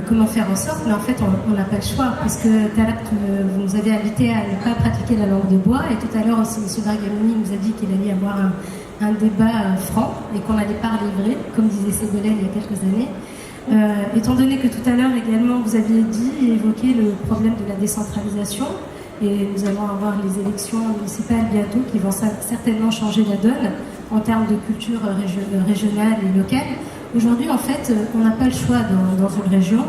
comment faire en sorte, mais en fait on n'a pas le choix, puisque tout à l'heure vous nous avez invité à ne pas pratiquer la langue de bois, et tout à l'heure aussi M. Bargamoni nous a dit qu'il allait y avoir un débat franc et qu'on n'allait pas livrer, comme disait Ségolène il y a quelques années. Étant donné que tout à l'heure également vous aviez dit et évoqué le problème de la décentralisation, et nous allons avoir les élections municipales bientôt qui vont certainement changer la donne en termes de culture régionale et locale. Aujourd'hui, en fait, on n'a pas le choix dans une région.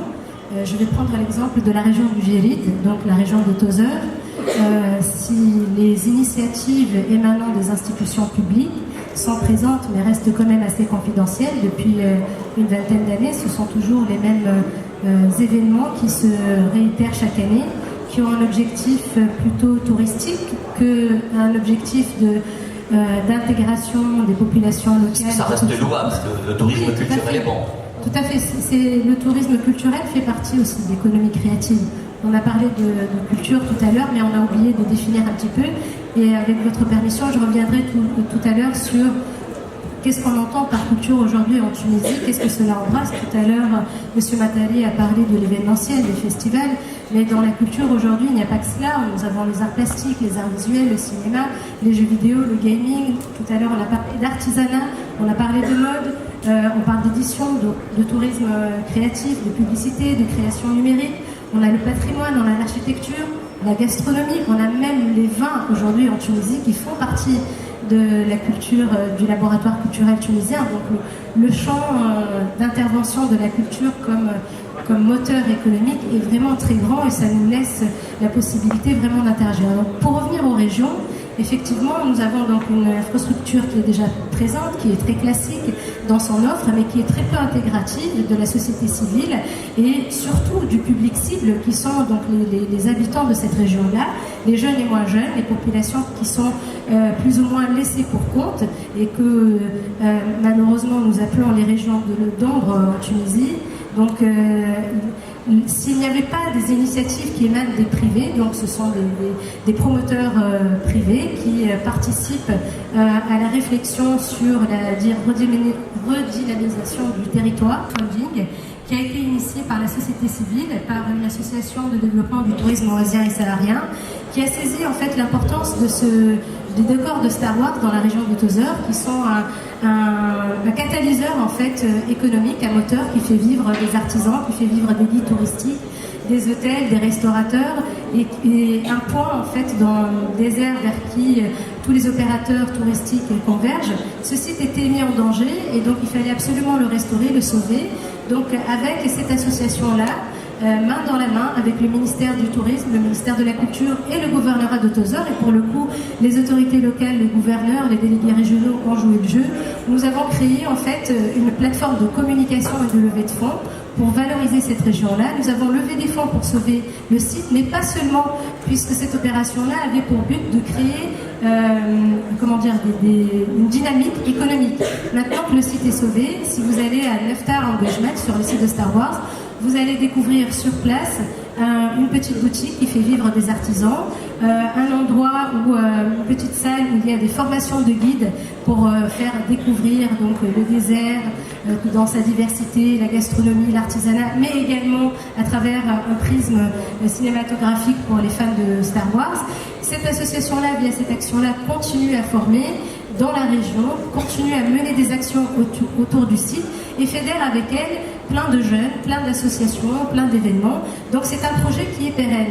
Je vais prendre l'exemple de la région du Gélid, donc la région de Tozeur. Si les initiatives émanant des institutions publiques sont présentes, mais restent quand même assez confidentielles, depuis une vingtaine d'années, ce sont toujours les mêmes événements qui se réitèrent chaque année, qui ont un objectif plutôt touristique qu'un objectif d'intégration des populations locales. Ça reste louable, le tourisme culturel est bon. Tout à fait. Le tourisme culturel fait partie aussi de l'économie créative. On a parlé de culture tout à l'heure, mais on a oublié de définir un petit peu. Et avec votre permission, je reviendrai tout à l'heure sur qu'est-ce qu'on entend par culture aujourd'hui en Tunisie, qu'est-ce que cela embrasse. Tout à l'heure, M. Matali a parlé de l'événementiel, des festivals, mais dans la culture aujourd'hui, il n'y a pas que cela. Nous avons les arts plastiques, les arts visuels, le cinéma, les jeux vidéo, le gaming. Tout à l'heure, on a parlé d'artisanat, on a parlé de mode, on parle d'édition, de tourisme créatif, de publicité, de création numérique. On a le patrimoine, on a l'architecture, la gastronomie, on a même les vins aujourd'hui en Tunisie qui font partie de la culture, du laboratoire culturel tunisien. Donc le champ d'intervention de la culture comme moteur économique est vraiment très grand et ça nous laisse la possibilité vraiment d'interagir. Donc pour revenir aux régions, effectivement, nous avons donc une infrastructure qui est déjà présente, qui est très classique dans son offre, mais qui est très peu intégrative de la société civile et surtout du public cible qui sont donc les habitants de cette région-là, les jeunes et moins jeunes, les populations qui sont plus ou moins laissées pour compte et que malheureusement nous appelons les régions d'ombre en Tunisie. Donc s'il n'y avait pas des initiatives qui émanent des privés, donc ce sont des promoteurs privés qui participent à la réflexion sur la redynamisation du territoire, funding, qui a été initié par la société civile, par une association de développement du tourisme oasien et saharien, qui a saisi en fait l'importance des décors de Star Wars dans la région de Tozeur, qui sont un catalyseur en fait économique, un moteur qui fait vivre des artisans, qui fait vivre des guides touristiques, des hôtels, des restaurateurs, et un point en fait dans le désert vers qui tous les opérateurs touristiques convergent. Ce site était mis en danger et donc il fallait absolument le restaurer, le sauver. Donc avec cette association-là, main dans la main avec le ministère du Tourisme, le ministère de la Culture et le gouvernorat de Tozeur, et pour le coup les autorités locales, les gouverneurs, les délégués régionaux ont joué le jeu. Nous avons créé en fait une plateforme de communication et de levée de fonds pour valoriser cette région-là. Nous avons levé des fonds pour sauver le site, mais pas seulement, puisque cette opération-là avait pour but de créer une dynamique économique. Maintenant que le site est sauvé, si vous allez à Neftar Engagement sur le site de Star Wars, vous allez découvrir sur place une petite boutique qui fait vivre des artisans, un endroit où une petite salle où il y a des formations de guides pour faire découvrir donc le désert dans sa diversité, la gastronomie, l'artisanat, mais également à travers un prisme cinématographique pour les fans de Star Wars. Cette association-là, via cette action-là, continue à former dans la région, continue à mener des actions autour du site et fédère avec elle plein de jeunes, plein d'associations, plein d'événements. Donc c'est un projet qui est pérenne.